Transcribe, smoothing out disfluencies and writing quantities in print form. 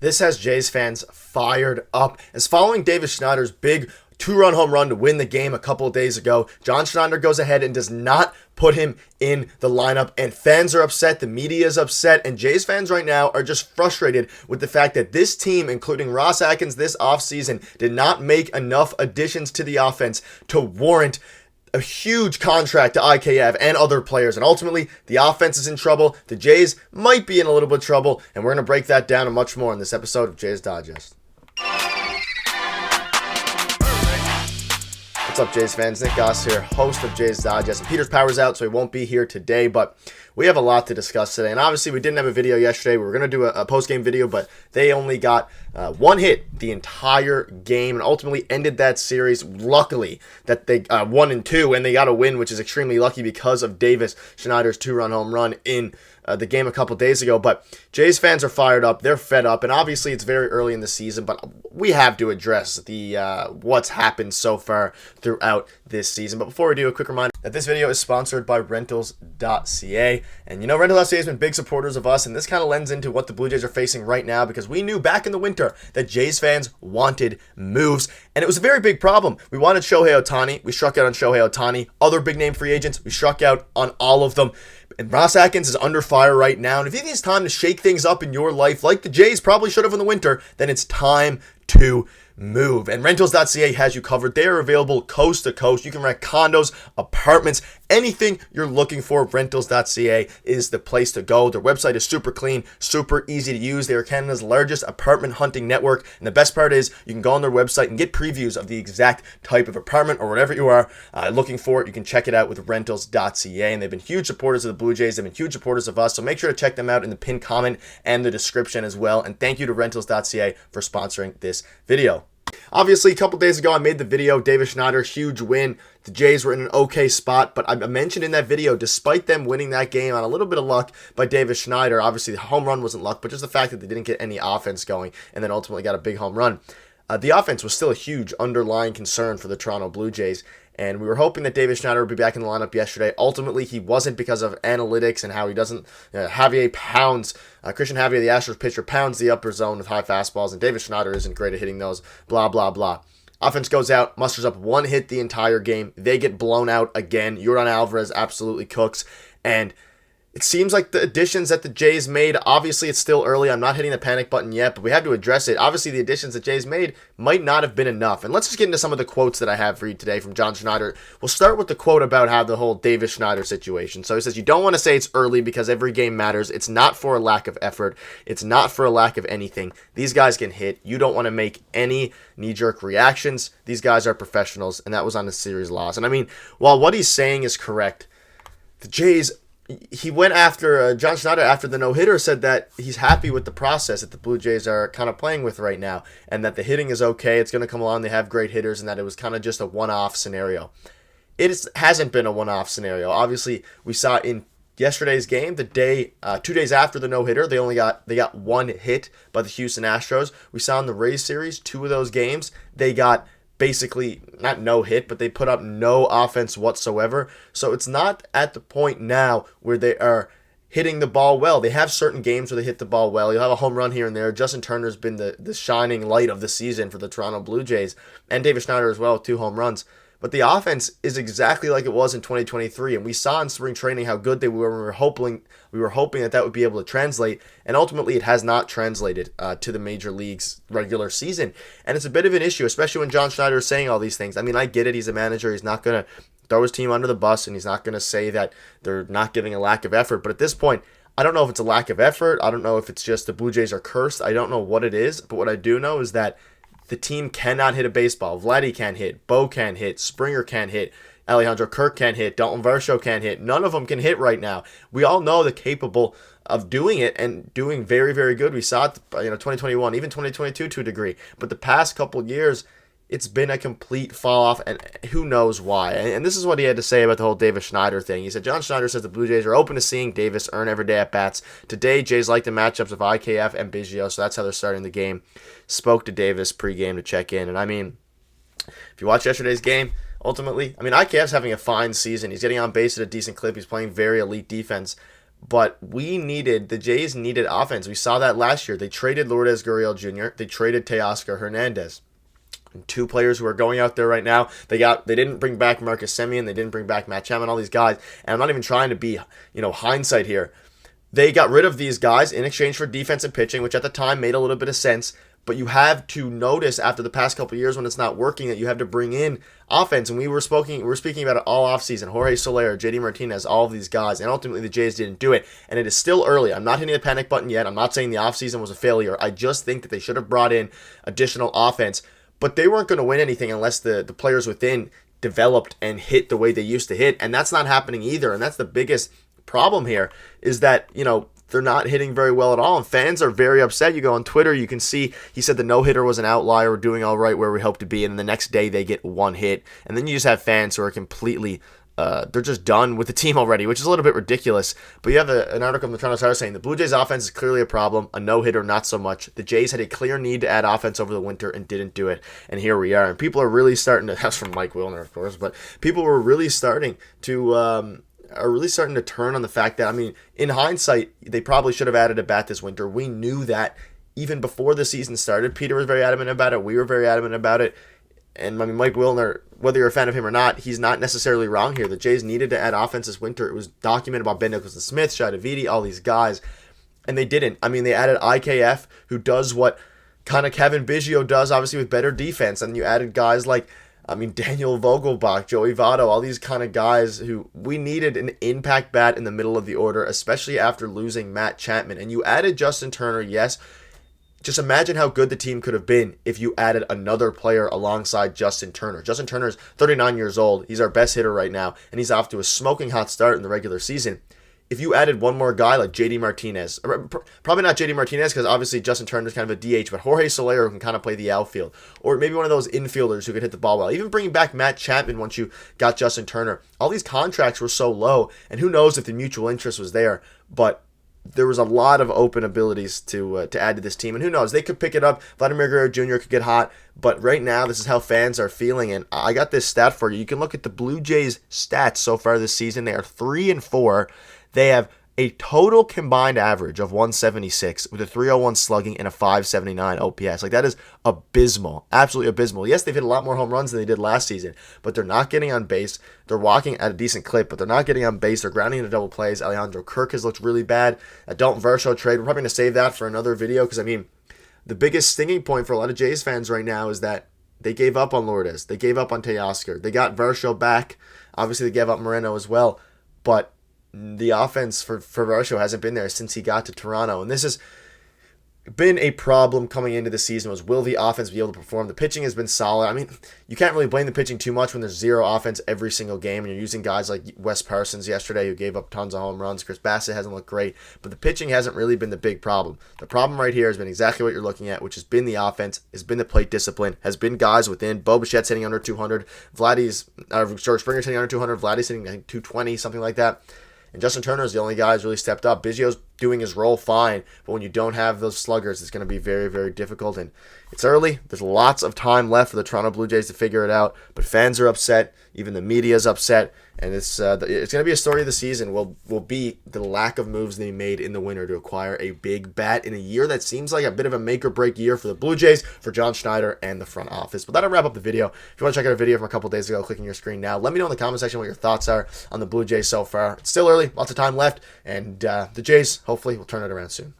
This has Jays fans fired up, as following Davis Schneider's big two-run home run to win the game a couple of days ago, John Schneider goes ahead and does not put him in the lineup, and fans are upset, the media is upset, and Jays fans right now are just frustrated with the fact that this team, including Ross Atkins this offseason, did not make enough additions to the offense to warrant a huge contract to IKF and other players, and ultimately the offense is in trouble. The Jays might be in a little bit of trouble, and we're going to break that down and much more in this episode of Jays Digest. What's up, Jays fans? Nick Gosse here, host of Jays Digest. Peter's power's out, so he won't be here today, but we have a lot to discuss today. And obviously, we didn't have a video yesterday. We were going to do a post-game video, but they only got one hit the entire game and ultimately ended that series. Luckily, that they 1-2, and they got a win, which is extremely lucky because of Davis Schneider's two-run home run in the game a couple days ago. But Jays fans are fired up. They're fed up, and obviously it's very early in the season, but we have to address the what's happened so far throughout this season. But before we do, a quick reminder that this video is sponsored by Rentals.ca. And you know, Rentals.ca has been big supporters of us, and this kind of lends into what the Blue Jays are facing right now, because we knew back in the winter that Jays fans wanted moves, and it was a very big problem. We wanted Shohei Ohtani. We struck out on Shohei Ohtani. Other big-name free agents, we struck out on all of them. And Ross Atkins is under fire right now, and if you think it's time to shake things up in your life, like the Jays probably should have in the winter, then it's time to move. And Rentals.ca has you covered. They are available coast to coast. You can rent condos, apartments, anything you're looking for. Rentals.ca is the place to go. Their website is super clean, super easy to use. They are Canada's largest apartment hunting network. And the best part is you can go on their website and get previews of the exact type of apartment or whatever you are looking for. You can check it out with Rentals.ca. And they've been huge supporters of the Blue Jays. They've been huge supporters of us. So make sure to check them out in the pinned comment and the description as well. And thank you to Rentals.ca for sponsoring this video. Obviously, a couple days ago, I made the video, Davis Schneider, huge win. The Jays were in an okay spot, but I mentioned in that video, despite them winning that game on a little bit of luck by Davis Schneider, obviously the home run wasn't luck, but just the fact that they didn't get any offense going and then ultimately got a big home run. The offense was still a huge underlying concern for the Toronto Blue Jays, and we were hoping that Davis Schneider would be back in the lineup yesterday. Ultimately, he wasn't because of analytics and how he doesn't. Javier pounds, Christian Javier, the Astros pitcher, pounds the upper zone with high fastballs, and Davis Schneider isn't great at hitting those, blah, blah, blah. Offense goes out, musters up one hit the entire game. They get blown out again. Yordan Alvarez absolutely cooks, and it seems like the additions that the Jays made, obviously it's still early. I'm not hitting the panic button yet, but we have to address it. Obviously, the additions that Jays made might not have been enough. And let's just get into some of the quotes that I have for you today from John Schneider. We'll start with the quote about how the whole Davis Schneider situation. So he says, you don't want to say it's early because every game matters. It's not for a lack of effort. It's not for a lack of anything. These guys can hit. You don't want to make any knee-jerk reactions. These guys are professionals, and that was on the series loss. And I mean, while what he's saying is correct, the Jays, he went after John Schneider after the no-hitter, said that he's happy with the process that the Blue Jays are kind of playing with right now, and that the hitting is okay. It's going to come along. They have great hitters, and that it was kind of just a one-off scenario. Hasn't been a one-off scenario. Obviously, we saw in yesterday's game, the day 2 days after the no-hitter, they got one hit by the Houston Astros. We saw in the Rays series, 2 of those games, they got basically not no hit, but they put up no offense whatsoever. So it's not at the point now where they are hitting the ball well. They have certain games where they hit the ball well. You'll have a home run here and there. Justin Turner's been the shining light of the season for the Toronto Blue Jays, and Davis Schneider as well with 2 home runs. But the offense is exactly like it was in 2023, and we saw in spring training how good they were. We were hoping that would be able to translate, and ultimately it has not translated to the major leagues regular season. And it's a bit of an issue, especially when John Schneider is saying all these things. I mean, I get it. He's a manager. He's not going to throw his team under the bus, and he's not going to say that they're not giving a lack of effort. But at this point, I don't know if it's a lack of effort. I don't know if it's just the Blue Jays are cursed. I don't know what it is. But what I do know is that the team cannot hit a baseball. Vladdy can't hit. Bo can't hit. Springer can't hit. Alejandro Kirk can't hit. Dalton Varsho can't hit. None of them can hit right now. We all know they're capable of doing it and doing very, very good. We saw it, 2021, even 2022 to a degree. But the past couple years, it's been a complete fall off, and who knows why. And this is what he had to say about the whole Davis Schneider thing. He said, John Schneider says the Blue Jays are open to seeing Davis earn every day at bats. Today, Jays like the matchups of IKF and Biggio, so that's how they're starting the game. Spoke to Davis pregame to check in. And I mean, if you watch yesterday's game, ultimately, I mean, IKF's having a fine season. He's getting on base at a decent clip. He's playing very elite defense. But the Jays needed offense. We saw that last year. They traded Lourdes Gurriel Jr., they traded Teoscar Hernandez. Two players who are going out there right now. They didn't bring back Marcus Semien, they didn't bring back Matt Chapman, all these guys. And I'm not even trying to be, hindsight here. They got rid of these guys in exchange for defense and pitching, which at the time made a little bit of sense. But you have to notice after the past couple of years when it's not working that you have to bring in offense. And we were speaking about it all offseason. Jorge Soler, JD Martinez, all of these guys. And ultimately the Jays didn't do it. And it is still early. I'm not hitting the panic button yet. I'm not saying the offseason was a failure. I just think that they should have brought in additional offense. But they weren't going to win anything unless the players within developed and hit the way they used to hit. And that's not happening either. And that's the biggest problem here is that, they're not hitting very well at all, and fans are very upset. You go on Twitter, you can see he said the no-hitter was an outlier, we're doing all right where we hope to be, and the next day they get one hit, and then you just have fans who are completely, they're just done with the team already, which is a little bit ridiculous. But you have an article in the Toronto Star saying the Blue Jays offense is clearly a problem, a no-hitter not so much. The Jays had a clear need to add offense over the winter and didn't do it, and here we are. And people are really starting to, that's from Mike Wilner, of course, but people were really starting to turn on the fact that, in hindsight, they probably should have added a bat this winter. We knew that even before the season started. Peter was very adamant about it. We were very adamant about it. And, Mike Wilner, whether you're a fan of him or not, he's not necessarily wrong here. The Jays needed to add offense this winter. It was documented by Ben Nicholson-Smith, Shai Davidi, all these guys, and they didn't. They added IKF, who does what kind of Kevin Biggio does, obviously with better defense, and you added guys like Daniel Vogelbach, Joey Votto, all these kind of guys who we needed an impact bat in the middle of the order, especially after losing Matt Chapman. And you added Justin Turner, yes. Just imagine how good the team could have been if you added another player alongside Justin Turner. Justin Turner is 39 years old. He's our best hitter right now, and he's off to a smoking hot start in the regular season. If you added one more guy like JD Martinez, probably not JD Martinez because obviously Justin Turner is kind of a DH, but Jorge Soler who can kind of play the outfield, or maybe one of those infielders who could hit the ball well. Even bringing back Matt Chapman once you got Justin Turner. All these contracts were so low, and who knows if the mutual interest was there, but there was a lot of open abilities to add to this team, and who knows, they could pick it up. Vladimir Guerrero Jr. could get hot, but right now this is how fans are feeling, and I got this stat for you. You can look at the Blue Jays stats so far this season. They are 3-4. They have a total combined average of 176 with a 301 slugging and a 579 OPS. That is abysmal, absolutely abysmal. Yes, they've hit a lot more home runs than they did last season, but they're not getting on base. They're walking at a decent clip, but they're not getting on base. They're grounding into double plays. Alejandro Kirk has looked really bad. A Dalton Varsho trade, we're probably going to save that for another video because, the biggest stinging point for a lot of Jays fans right now is that they gave up on Lourdes. They gave up on Teoscar. They got Varsho back. Obviously, they gave up Moreno as well, but the offense for Varsho hasn't been there since he got to Toronto. And this has been a problem coming into the season was, will the offense be able to perform? The pitching has been solid. You can't really blame the pitching too much when there's zero offense every single game and you're using guys like Wes Parsons yesterday who gave up tons of home runs. Chris Bassett hasn't looked great, but the pitching hasn't really been the big problem. The problem right here has been exactly what you're looking at, which has been the offense, has been the plate discipline, has been guys within. Bo Bichette's hitting under 200. George Springer's hitting under 200. Vladdy's hitting, I think, 220, something like that. And Justin Turner is the only guy who's really stepped up. Biggio's doing his role fine, but when you don't have those sluggers, it's going to be very, very difficult. And it's early. There's lots of time left for the Toronto Blue Jays to figure it out, but fans are upset. Even the media is upset, and it's going to be a story of the season. Will be the lack of moves they made in the winter to acquire a big bat in a year that seems like a bit of a make-or-break year for the Blue Jays, for John Schneider, and the front office. But that'll wrap up the video. If you want to check out a video from a couple days ago, click on your screen now. Let me know in the comment section what your thoughts are on the Blue Jays so far. It's still early, lots of time left, and the Jays hopefully will turn it around soon.